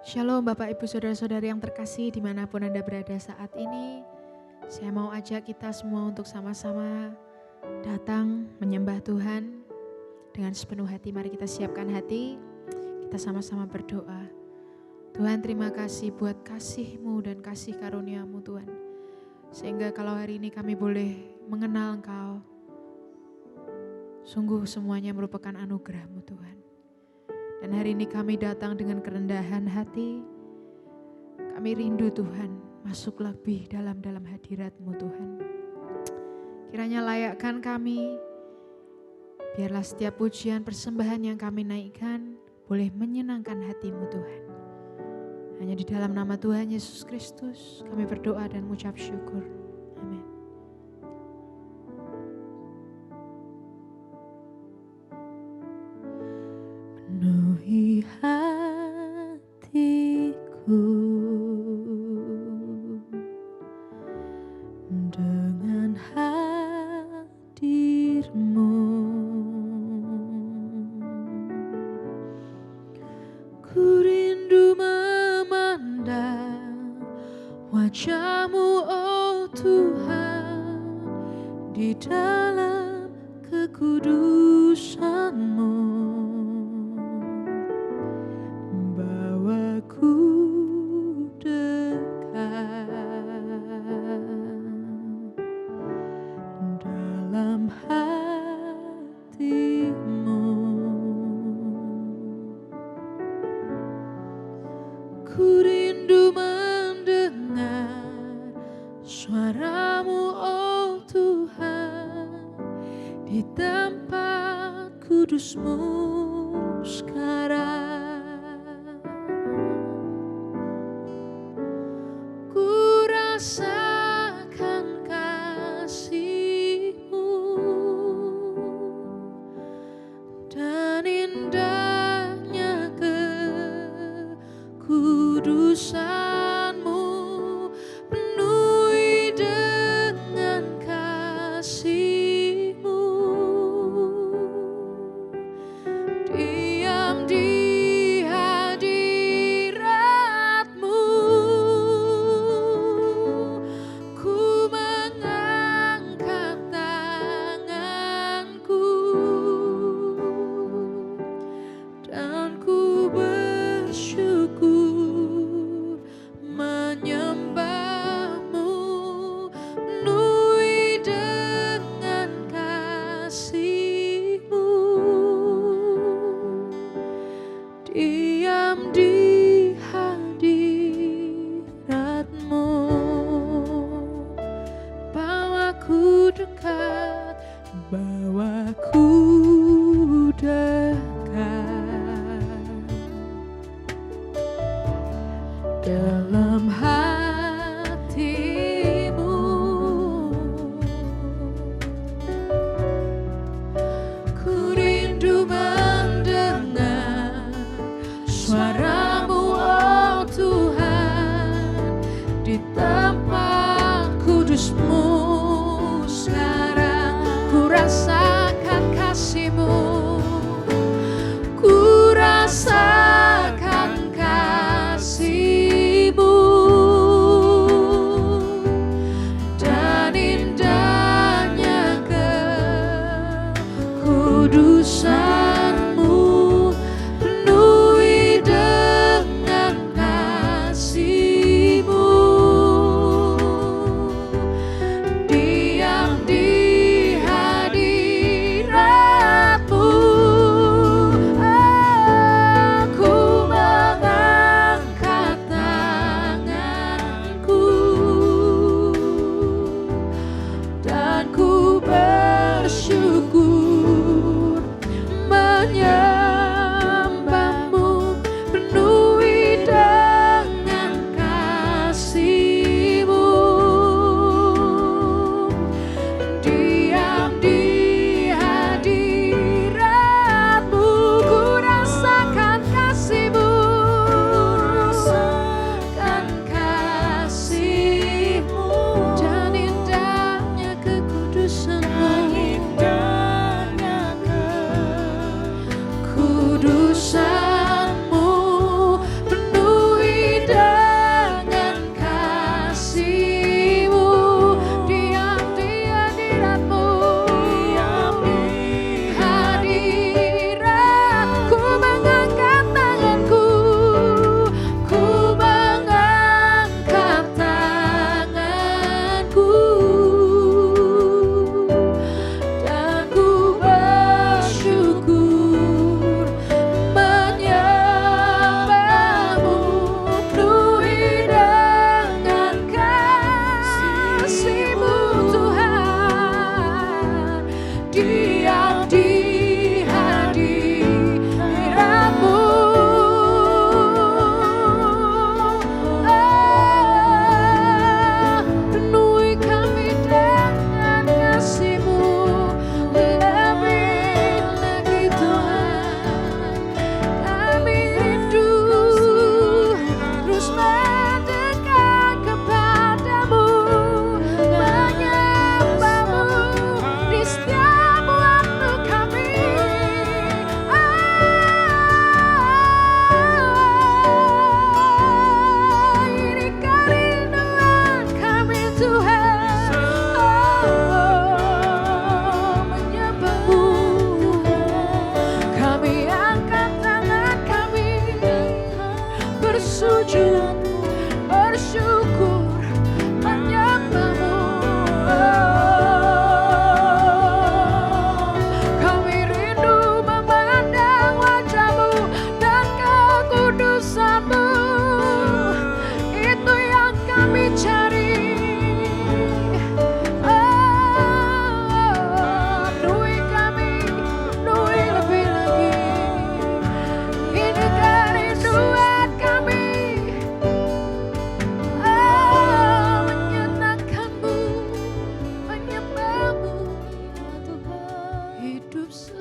Shalom Bapak Ibu Saudara-saudari yang terkasih dimanapun Anda berada saat ini. Saya mau ajak kita semua untuk sama-sama datang menyembah Tuhan dengan sepenuh hati. Mari kita siapkan hati, kita sama-sama berdoa. Tuhan, terima kasih buat kasih-Mu dan kasih karunia-Mu Tuhan. Sehingga kalau hari ini kami boleh mengenal Engkau, sungguh semuanya merupakan anugerah-Mu Tuhan. Dan hari ini kami datang dengan kerendahan hati. Kami rindu Tuhan, masuk lebih dalam hadirat-Mu Tuhan. Kiranya layakkan kami, biarlah setiap pujian persembahan yang kami naikkan boleh menyenangkan hati-Mu Tuhan. Hanya di dalam nama Tuhan Yesus Kristus kami berdoa dan mengucap syukur. Amin. Penuhi hatiku dengan hadir-Mu. Ku rindu memandang wajah-Mu, oh Tuhan, di dalam kekudusan-Mu. Bawaku dekat dalam hati-Mu. Ku rindu mendengar suara-Mu, oh Tuhan, di tempat kudus-Mu sekarang. Ku rasakan kasih-Mu dan indahnya kekudusan-Mu. Penuhi dengan kasih-Mu, diam di hadirat-Mu. Ku mengangkat tanganku dan ku bersyukur menyembah-Mu. Penuhi dengan kasih-Mu, diam di hadirat-Mu. Bawaku dekat, bawaku dekat dalam hati-Mu. Ku rindu mendengar suara-Mu, oh Tuhan, di tempat kudus-Mu sekarang. Ku rasakan kasih-Mu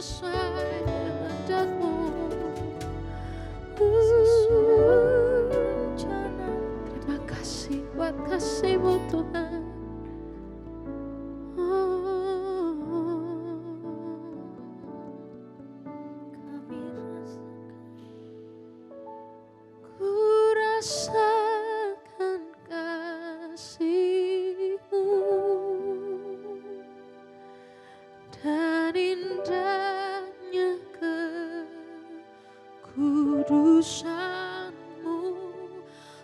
sesuai kehendak-Mu. Terima kasih buat kasih-Mu Tuhan. Ku rasakan kasih-Mu dan indahnya kekudusan-Mu,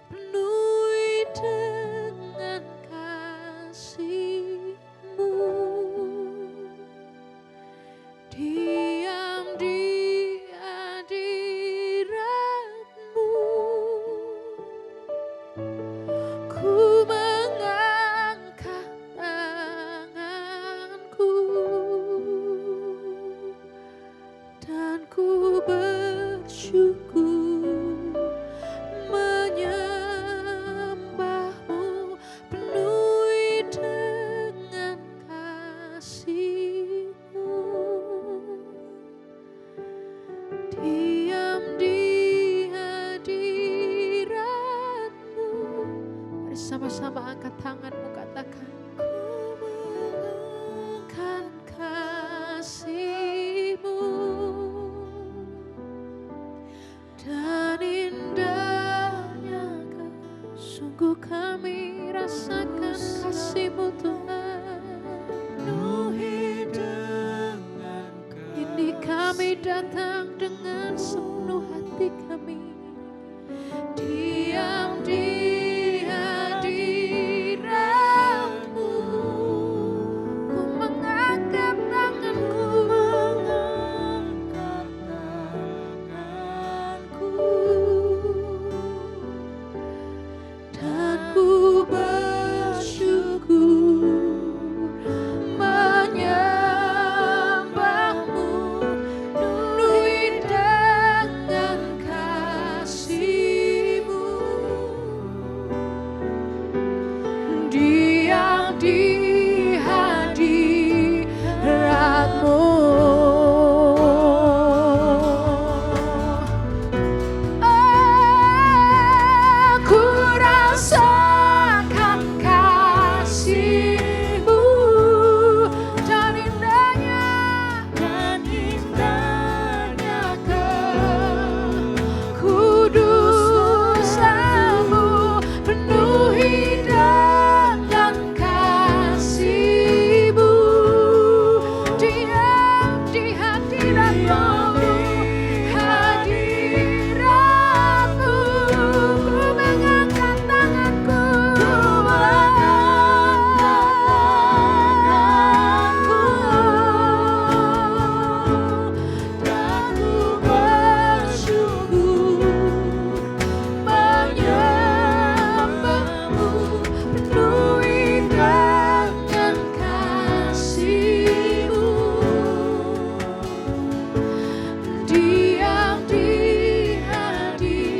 penuhi dengan kasih-Mu. Diam di hadirat-Mu, ku mengangkat tanganku dan ku bersyukur menyembah-Mu, penuhi dengan kasih-Mu. Diam di hadirat-Mu. Mari sama-sama angkat tanganmu, katakan, ku mengangkat kasih-Mu dan indahnya sungguh kami rasakan kasih-Mu Tuhan. Penuhi dengan Ini kami datang dengan sepenuh hati kami. Diam di hadirat-Mu, ku mengangkat tanganku, dan ku bersyukur menyembah-Mu, penuhi dengan kasih-Mu. Diam di hadirat-Mu, aku rasakan kasih-Mu dan indahnya kekudusan-Mu, penuhi dengan kasih-Mu. Diam di hadirat-Mu, hadirat-Mu, ku mengangkat tanganku, dan ku bersyukur menyembah-Mu, penuhi dengan kasih-Mu. Diam di hadirat,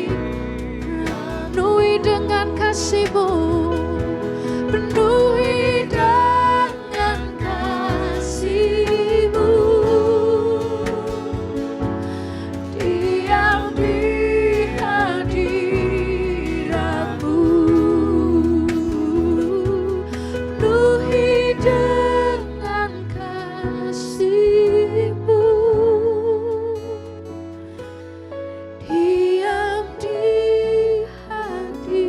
penuhi dengan kasih-Mu, penuhi dengan kasih-Mu. Diam di hadirat-Mu, penuhi dengan kasih-Mu. Diam di hadirat-Mu.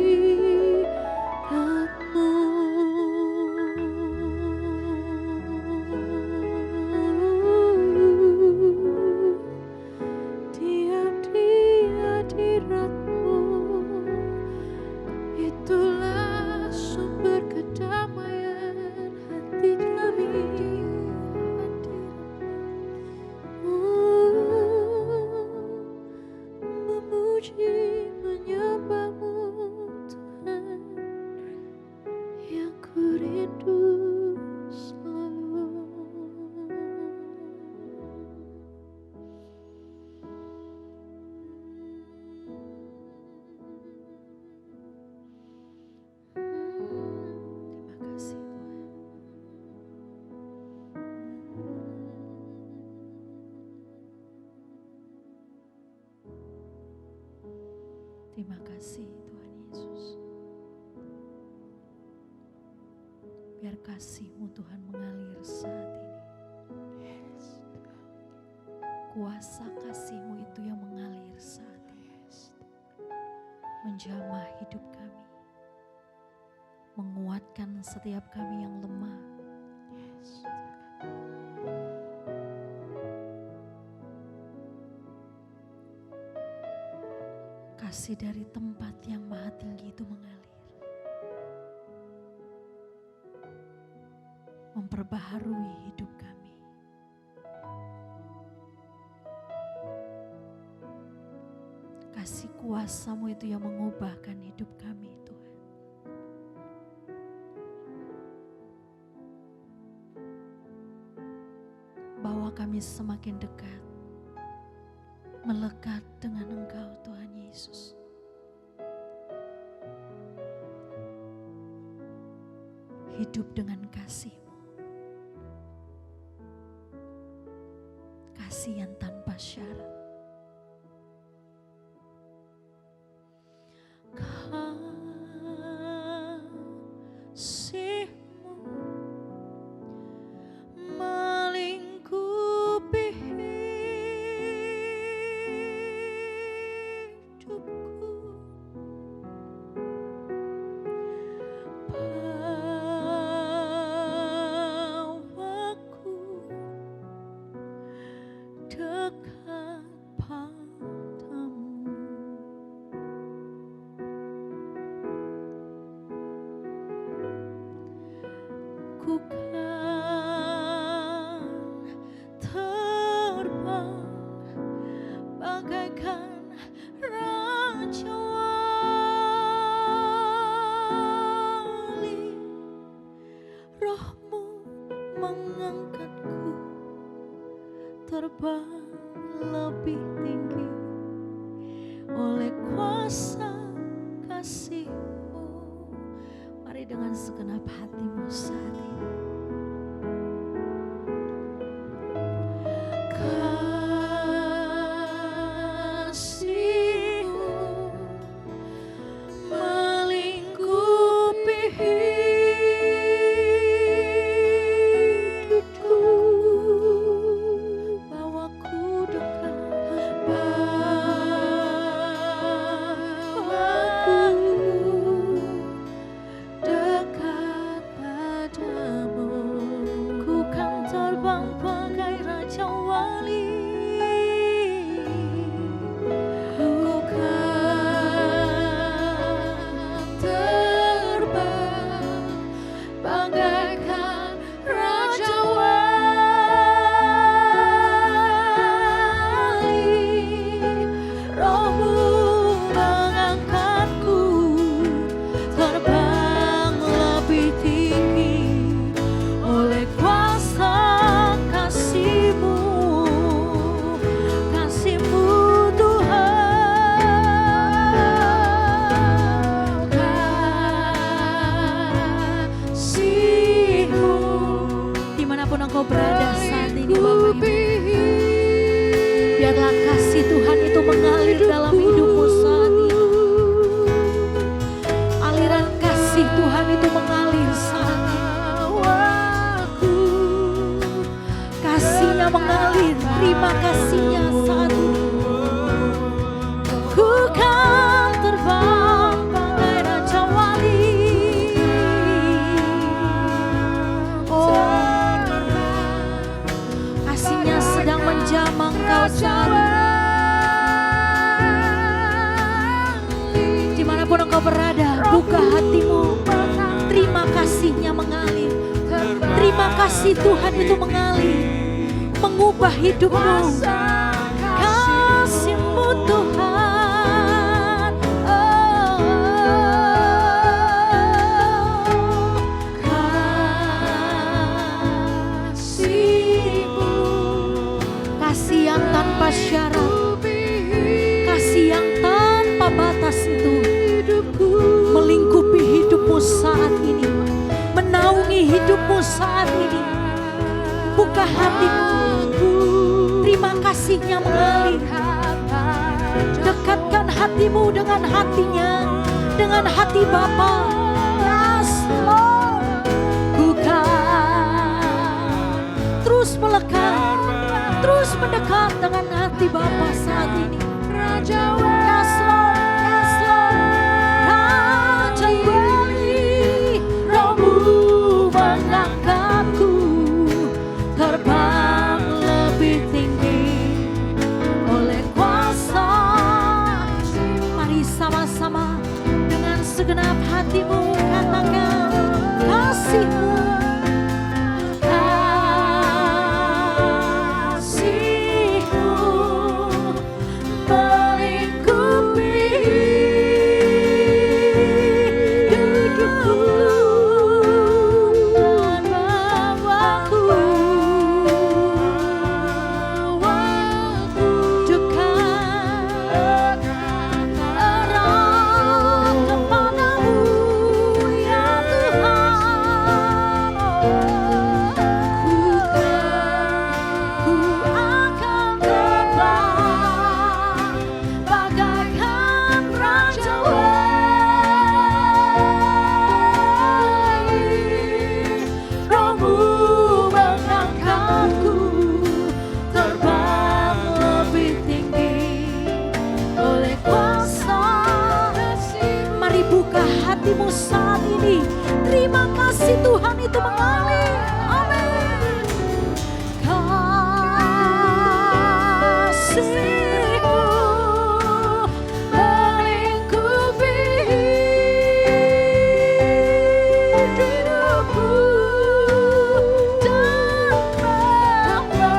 Terima kasih Tuhan Yesus. Biar kasih-Mu Tuhan mengalir saat ini. Kuasa kasih-Mu itu yang mengalir saat ini. Menjamah hidup kami. Menguatkan setiap kami yang lemah. Kasih dari tempat yang maha tinggi itu mengalir. Memperbaharui hidup kami. Kasih kuasa-Mu itu yang mengubahkan hidup kami Tuhan. Bawa kami semakin dekat. Melekat dengan Engkau Tuhan Yesus. Hidup dengan kasih-Mu. Kasih yang tanpa syarat. Kasih-Mu melingkupi terbang lebih tinggi oleh kuasa kasih-Mu. Mari dengan segenap hatimu saat ini. Kasih-Mu melingkupi hidupku. Bawaku dekat padamu. Ku kan terbang bagai raja wali. Ku kan terbang bagaikan raja wali. Roh-Mu mengangkatku terbang lebih tinggi oleh kuasa kasih-Mu. Kasih-Mu Tuhan. Kasih-Mu dimanapun Engkau berada saat ini Bapak Ibu. Biarlah kasih Tuhan itu mengalir dalam hidupmu saat ini. Aliran kasih Tuhan itu mengalir saat ini. Kasih-Nya mengalir, terima kasih-Nya saat ini. Ku kan terbang bagai raja wali. Oh, kasih-Nya sedang menjamah Engkau saat ini. Dimanapun Engkau berada, buka hatimu. Terima kasih-Nya mengalir. Terima kasih Tuhan itu mengalir, mengubah hidupmu. Kasih-Mu Tuhan. Kasih-Mu, kasih yang tanpa syarat, kasih yang tanpa batas itu melingkupi hidupmu saat ini, menaungi hidupmu saat ini. Buka hatimu, terima kasih-Nya mengalir. Dekatkan hati hatimu dengan hatinya, dengan hati Bapa. Yes, Lord. Bukan terus melekat, terus mendekat dengan hati Bapa saat ini. Raja yes, Lord, yes, Lord. Raja wali, Rohmu mengangkatku terbang lebih tinggi oleh kuasa. Mari sama-sama dengan segenap hatimu katakan kasih-Mu. Tuhan itu mengalir. Amin. Kasih-Mu melingkupi hidupku dan membawaku.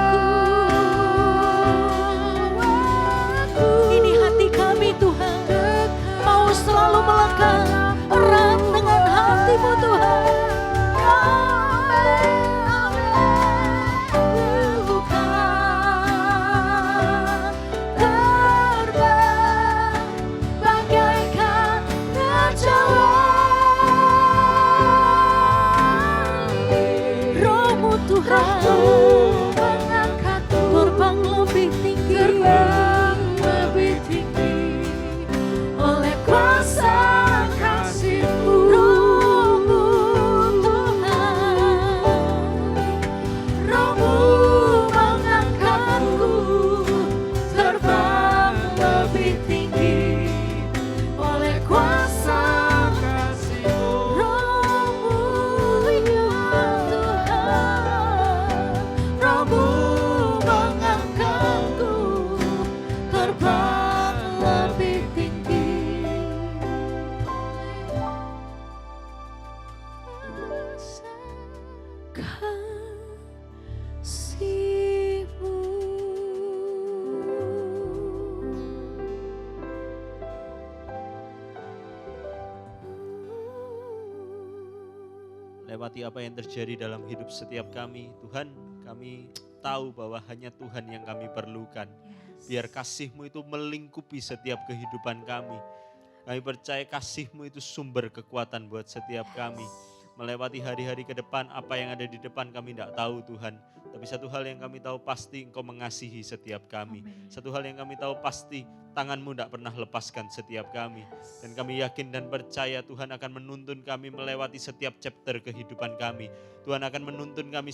Ini hati kami Tuhan, mau selalu melekat erat dengan hati-Mu Tuhan. Lewati apa yang terjadi dalam hidup setiap kami, Tuhan, kami tahu bahwa hanya Tuhan yang kami perlukan. Biar kasih-Mu itu melingkupi setiap kehidupan kami. Kami percaya kasih-Mu itu sumber kekuatan buat setiap kami. Melewati hari-hari ke depan, apa yang ada di depan kami tidak tahu Tuhan. Tapi satu hal yang kami tahu pasti Engkau mengasihi setiap kami. Satu hal yang kami tahu pasti tangan-Mu tidak pernah lepaskan setiap kami. Dan kami yakin dan percaya Tuhan akan menuntun kami melewati setiap chapter kehidupan kami. Tuhan akan menuntun kami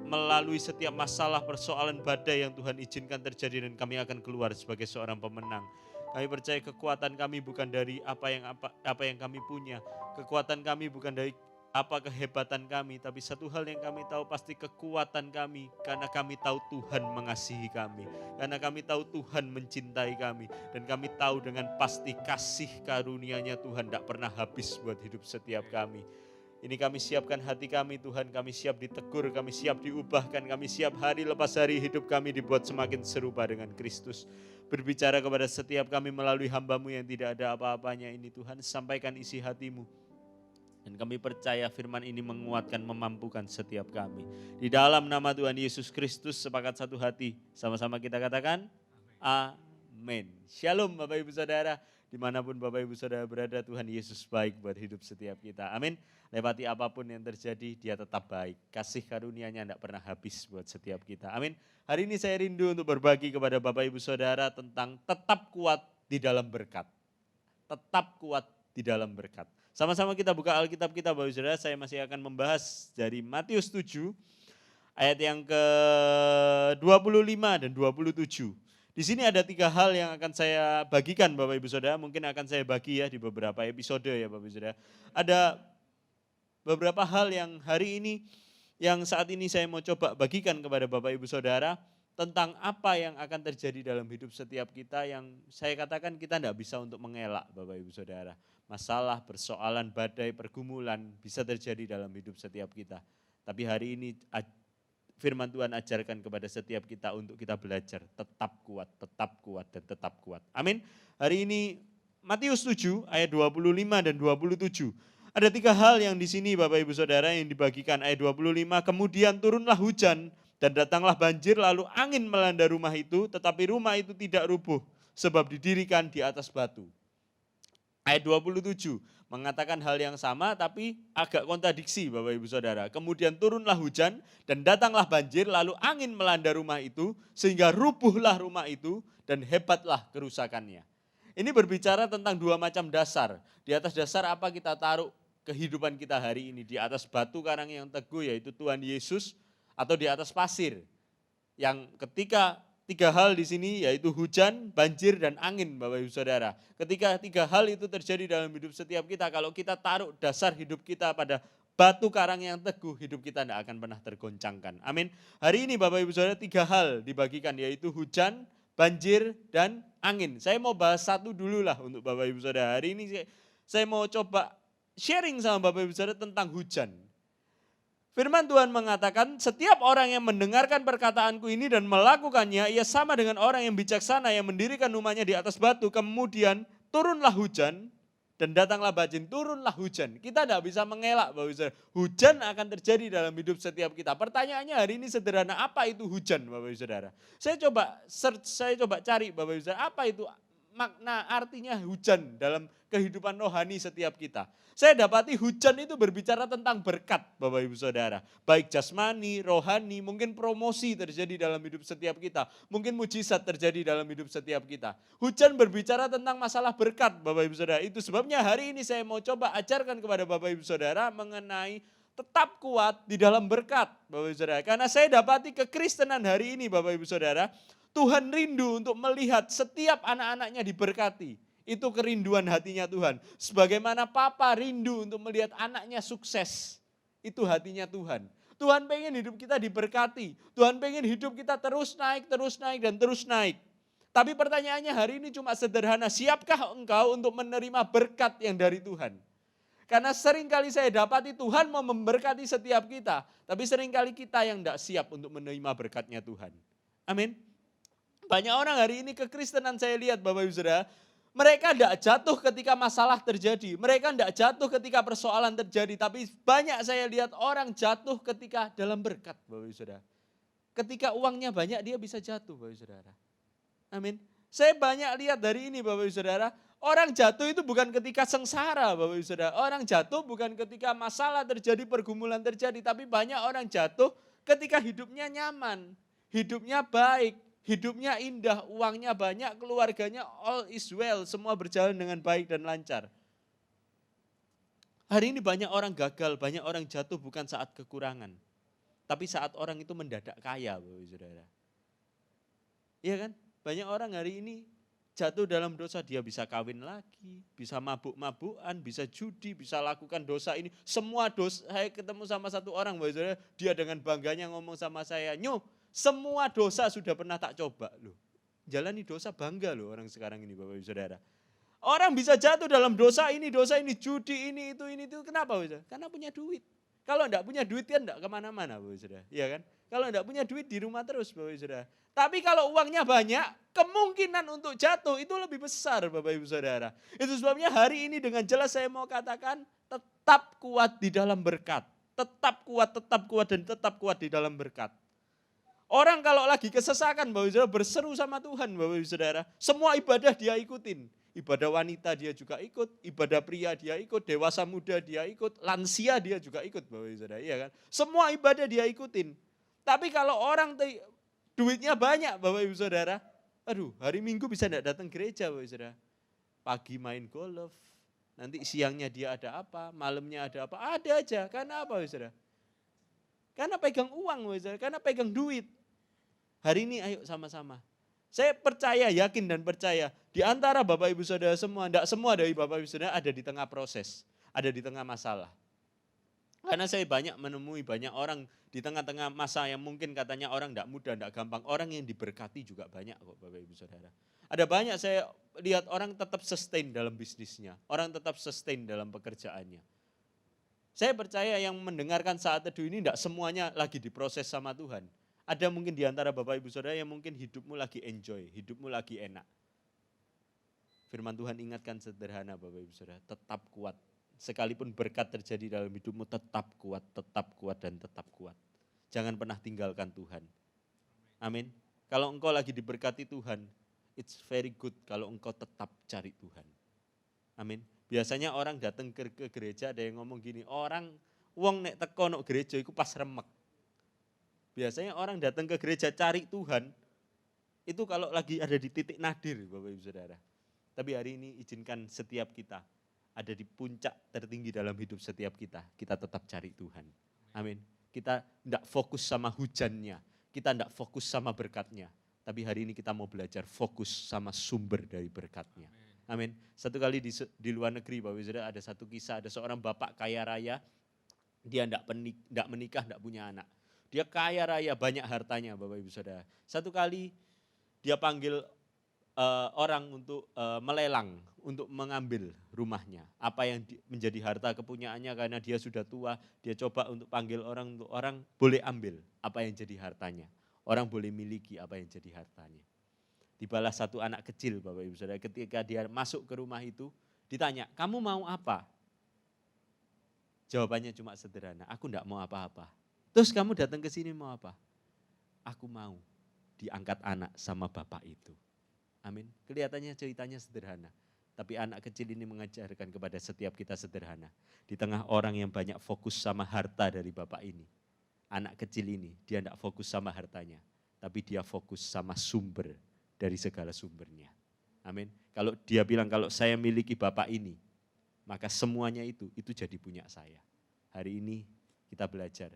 melalui setiap masalah, persoalan, badai yang Tuhan izinkan terjadi, dan kami akan keluar sebagai seorang pemenang. Kami percaya kekuatan kami bukan dari apa yang kami punya. Kekuatan kami bukan dari apa kehebatan kami, tapi satu hal yang kami tahu pasti kekuatan kami karena kami tahu Tuhan mengasihi kami, karena kami tahu Tuhan mencintai kami, dan kami tahu dengan pasti kasih karunia-Nya Tuhan tidak pernah habis buat hidup setiap kami. Ini kami siapkan hati kami Tuhan, kami siap ditegur, kami siap diubahkan, kami siap hari lepas hari hidup kami dibuat semakin serupa dengan Kristus. Berbicara kepada setiap kami melalui hamba-Mu yang tidak ada apa-apanya ini Tuhan, sampaikan isi hati-Mu. Dan kami percaya firman ini menguatkan, memampukan setiap kami. Di dalam nama Tuhan Yesus Kristus sepakat satu hati. Sama-sama kita katakan, amin. Shalom Bapak Ibu Saudara. Dimanapun Bapak Ibu Saudara berada, Tuhan Yesus baik buat hidup setiap kita. Amin. Lewati apapun yang terjadi, Dia tetap baik. Kasih karunia-Nya tidak pernah habis buat setiap kita. Amin. Hari ini saya rindu untuk berbagi kepada Bapak Ibu Saudara tentang tetap kuat di dalam berkat. Tetap kuat di dalam berkat. Sama-sama kita buka Alkitab kita Bapak Saudara, saya masih akan membahas dari Matius 7 ayat yang ke-25 dan 27. Di sini ada 3 hal yang akan saya bagikan Bapak Ibu Saudara, mungkin akan saya bagi ya di beberapa episode ya Bapak Ibu Saudara. Ada beberapa hal yang hari ini, yang saat ini saya mau coba bagikan kepada Bapak Ibu Saudara tentang apa yang akan terjadi dalam hidup setiap kita yang saya katakan kita tidak bisa untuk mengelak Bapak Ibu Saudara. Masalah, persoalan, badai, pergumulan bisa terjadi dalam hidup setiap kita. Tapi hari ini firman Tuhan ajarkan kepada setiap kita untuk kita belajar tetap kuat, dan tetap kuat. Amin. Hari ini Matius 7 ayat 25 dan 27. Ada 3 hal yang di sini Bapak Ibu Saudara yang dibagikan. Ayat 25, kemudian turunlah hujan dan datanglah banjir lalu angin melanda rumah itu, tetapi rumah itu tidak rubuh sebab didirikan di atas batu. Ayat 27 mengatakan hal yang sama tapi agak kontradiksi Bapak Ibu Saudara. Kemudian turunlah hujan dan datanglah banjir lalu angin melanda rumah itu sehingga rubuhlah rumah itu dan hebatlah kerusakannya. Ini berbicara tentang 2 macam dasar. Di atas dasar apa kita taruh kehidupan kita hari ini? Di atas batu karang yang teguh yaitu Tuhan Yesus atau di atas pasir. Yang ketika 3 hal di sini yaitu hujan, banjir, dan angin Bapak Ibu Saudara. Ketika 3 hal itu terjadi dalam hidup setiap kita, kalau kita taruh dasar hidup kita pada batu karang yang teguh, hidup kita tidak akan pernah tergoncangkan. Amin. Hari ini Bapak Ibu Saudara 3 hal dibagikan yaitu hujan, banjir, dan angin. Saya mau bahas satu dulu lah untuk Bapak Ibu Saudara. Hari ini saya mau coba sharing sama Bapak Ibu Saudara tentang hujan. Firman Tuhan mengatakan, setiap orang yang mendengarkan perkataanku ini dan melakukannya, ia sama dengan orang yang bijaksana yang mendirikan rumahnya di atas batu, kemudian turunlah hujan dan datanglah banjir, turunlah hujan. Kita tidak bisa mengelak Bapak Ibu Saudara. Hujan akan terjadi dalam hidup setiap kita. Pertanyaannya hari ini sederhana, apa itu hujan Bapak Ibu Saudara? Saya coba search, saya coba cari Bapak Ibu Saudara, apa itu makna artinya hujan dalam kehidupan rohani setiap kita. Saya dapati hujan itu berbicara tentang berkat Bapak Ibu Saudara. Baik jasmani, rohani, mungkin promosi terjadi dalam hidup setiap kita. Mungkin mujizat terjadi dalam hidup setiap kita. Hujan berbicara tentang masalah berkat Bapak Ibu Saudara. Itu sebabnya hari ini saya mau coba ajarkan kepada Bapak Ibu Saudara mengenai tetap kuat di dalam berkat Bapak Ibu Saudara. Karena saya dapati kekristenan hari ini Bapak Ibu Saudara, Tuhan rindu untuk melihat setiap anak-anaknya diberkati. Itu kerinduan hatinya Tuhan. Sebagaimana Papa rindu untuk melihat anaknya sukses. Itu hatinya Tuhan. Tuhan pengen hidup kita diberkati. Tuhan pengen hidup kita terus naik, dan terus naik. Tapi pertanyaannya hari ini cuma sederhana. Siapkah engkau untuk menerima berkat yang dari Tuhan? Karena seringkali saya dapati Tuhan mau memberkati setiap kita. Tapi seringkali kita yang tidak siap untuk menerima berkatnya Tuhan. Amin. Banyak orang hari ini kekristenan saya lihat Bapak Ibu Saudara, mereka tidak jatuh ketika masalah terjadi. Mereka tidak jatuh ketika persoalan terjadi. Tapi banyak saya lihat orang jatuh ketika dalam berkat Bapak Ibu Saudara. Ketika uangnya banyak dia bisa jatuh Bapak Ibu Saudara. Amin. Saya banyak lihat dari ini Bapak Ibu Saudara. Orang jatuh itu bukan ketika sengsara Bapak Ibu Saudara. Orang jatuh bukan ketika masalah terjadi, pergumulan terjadi. Tapi banyak orang jatuh ketika hidupnya nyaman. Hidupnya baik. Hidupnya indah, uangnya banyak, keluarganya all is well, semua berjalan dengan baik dan lancar. Hari ini banyak orang gagal, banyak orang jatuh bukan saat kekurangan. Tapi saat orang itu mendadak kaya, Bapak Saudara. Iya kan? Banyak orang hari ini jatuh dalam dosa, dia bisa kawin lagi, bisa mabuk-mabukan, bisa judi, bisa lakukan dosa ini. Semua dosa, saya ketemu sama satu orang, Bapak Saudara, dia dengan bangganya ngomong sama saya, "Nyo, semua dosa sudah pernah tak coba loh." Jalani dosa bangga loh orang sekarang ini Bapak Ibu Saudara. Orang bisa jatuh dalam dosa ini, judi, ini, itu. Kenapa Bapak Saudara? Karena punya duit. Kalau enggak punya duit kan enggak kemana-mana Bapak Ibu Saudara. Iya kan? Kalau enggak punya duit di rumah terus Bapak Ibu Saudara. Tapi kalau uangnya banyak, kemungkinan untuk jatuh itu lebih besar Bapak Ibu Saudara. Itu sebabnya hari ini dengan jelas saya mau katakan tetap kuat di dalam berkat. Tetap kuat dan tetap kuat di dalam berkat. Orang kalau lagi kesesakan Bapak Ibu Saudara berseru sama Tuhan Bapak Ibu Saudara. Semua ibadah dia ikutin. Ibadah wanita dia juga ikut, ibadah pria dia ikut, dewasa muda dia ikut, lansia dia juga ikut Bapak Ibu Saudara. Iya kan? Semua ibadah dia ikutin. Tapi kalau orang duitnya banyak Bapak Ibu Saudara, Aduh, hari Minggu bisa enggak datang gereja, Bapak Ibu Saudara. Pagi main golf, nanti siangnya dia ada apa, malamnya ada apa, ada aja. Karena apa, Bapak Ibu Saudara? Karena pegang uang, Bapak Ibu Saudara, karena pegang duit. Hari ini ayo sama-sama. Saya percaya, yakin dan percaya, di antara Bapak Ibu Saudara semua, enggak semua dari Bapak Ibu Saudara ada di tengah proses, ada di tengah masalah. Karena saya banyak menemui banyak orang di tengah-tengah masa yang mungkin katanya orang enggak mudah, enggak gampang. Orang yang diberkati juga banyak kok Bapak Ibu Saudara. Ada banyak saya lihat orang tetap sustain dalam bisnisnya, orang tetap sustain dalam pekerjaannya. Saya percaya yang mendengarkan saat teduh ini enggak semuanya lagi diproses sama Tuhan. Ada mungkin di antara Bapak Ibu Saudara yang mungkin hidupmu lagi enjoy, hidupmu lagi enak. Firman Tuhan ingatkan sederhana Bapak Ibu Saudara, tetap kuat. Sekalipun berkat terjadi dalam hidupmu, tetap kuat dan tetap kuat. Jangan pernah tinggalkan Tuhan. Amin. Kalau engkau lagi diberkati Tuhan, it's very good kalau engkau tetap cari Tuhan. Amin. Biasanya orang datang ke gereja ada yang ngomong gini, wong nek teko nok gereja iku pas remek. Biasanya orang datang ke gereja cari Tuhan, itu kalau lagi ada di titik nadir Bapak Ibu Saudara. Tapi hari ini izinkan setiap kita ada di puncak tertinggi dalam hidup setiap kita tetap cari Tuhan. Amin. Kita tidak fokus sama hujannya, kita tidak fokus sama berkatnya. Tapi hari ini kita mau belajar fokus sama sumber dari berkatnya. Amin. Satu kali di luar negeri Bapak Ibu Saudara ada satu kisah, ada seorang bapak kaya raya, dia tidak menikah, tidak punya anak. Dia kaya raya, banyak hartanya Bapak Ibu Saudara. Satu kali dia panggil orang untuk melelang, untuk mengambil rumahnya. Apa yang menjadi harta kepunyaannya karena dia sudah tua, dia coba untuk panggil orang, untuk orang boleh ambil apa yang jadi hartanya. Orang boleh miliki apa yang jadi hartanya. Tibalah satu anak kecil Bapak Ibu Saudara, ketika dia masuk ke rumah itu, ditanya, kamu mau apa? Jawabannya cuma sederhana, aku enggak mau apa-apa. Terus kamu datang ke sini mau apa? Aku mau diangkat anak sama bapak itu. Amin. Kelihatannya ceritanya sederhana. Tapi anak kecil ini mengajarkan kepada setiap kita sederhana. Di tengah orang yang banyak fokus sama harta dari bapak ini. Anak kecil ini dia tidak fokus sama hartanya. Tapi dia fokus sama sumber dari segala sumbernya. Amin. Kalau dia bilang kalau saya miliki bapak ini, maka semuanya itu jadi punya saya. Hari ini kita belajar.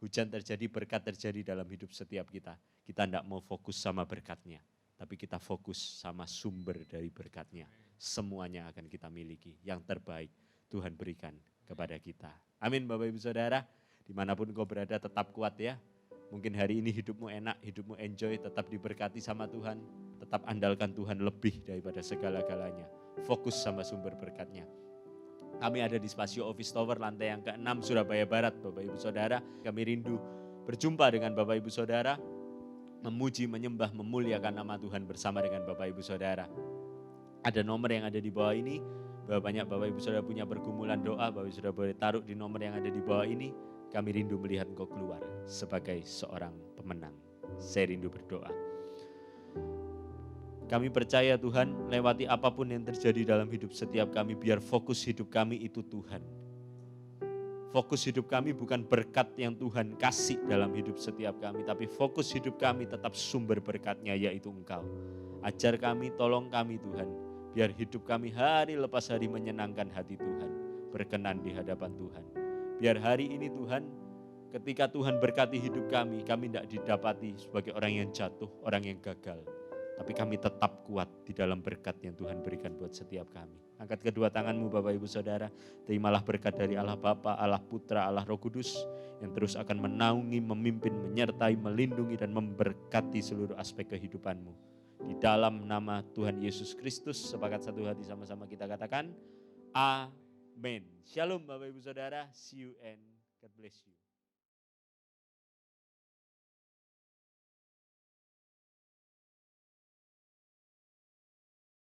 Hujan terjadi, berkat terjadi dalam hidup setiap kita. Kita tidak mau fokus sama berkatnya, tapi kita fokus sama sumber dari berkatnya. Semuanya akan kita miliki, yang terbaik Tuhan berikan kepada kita. Amin Bapak Ibu Saudara, dimanapun kau berada tetap kuat ya. Mungkin hari ini hidupmu enak, hidupmu enjoy, tetap diberkati sama Tuhan. Tetap andalkan Tuhan lebih daripada segala-galanya. Fokus sama sumber berkatnya. Kami ada di Spasio Office Tower lantai yang ke-6 Surabaya Barat Bapak Ibu Saudara. Kami rindu berjumpa dengan Bapak Ibu Saudara, memuji, menyembah, memuliakan nama Tuhan bersama dengan Bapak Ibu Saudara. Ada nomor yang ada di bawah ini, banyak Bapak Ibu Saudara punya pergumulan doa, Bapak Ibu Saudara boleh taruh di nomor yang ada di bawah ini. Kami rindu melihat engkau keluar sebagai seorang pemenang. Saya rindu berdoa. Kami percaya Tuhan, lewati apapun yang terjadi dalam hidup setiap kami, biar fokus hidup kami itu Tuhan. Fokus hidup kami bukan berkat yang Tuhan kasih dalam hidup setiap kami, tapi fokus hidup kami tetap sumber berkatnya, yaitu Engkau. Ajar kami, tolong kami Tuhan, biar hidup kami hari lepas hari menyenangkan hati Tuhan, berkenan di hadapan Tuhan. Biar hari ini Tuhan, ketika Tuhan berkati hidup kami tidak didapati sebagai orang yang jatuh, orang yang gagal. Tapi kami tetap kuat di dalam berkat yang Tuhan berikan buat setiap kami. Angkat kedua tanganmu Bapak Ibu Saudara, terimalah berkat dari Allah Bapa, Allah Putra, Allah Roh Kudus, yang terus akan menaungi, memimpin, menyertai, melindungi, dan memberkati seluruh aspek kehidupanmu. Di dalam nama Tuhan Yesus Kristus, sepakat satu hati sama-sama kita katakan, Amin. Shalom Bapak Ibu Saudara, see you and God bless you.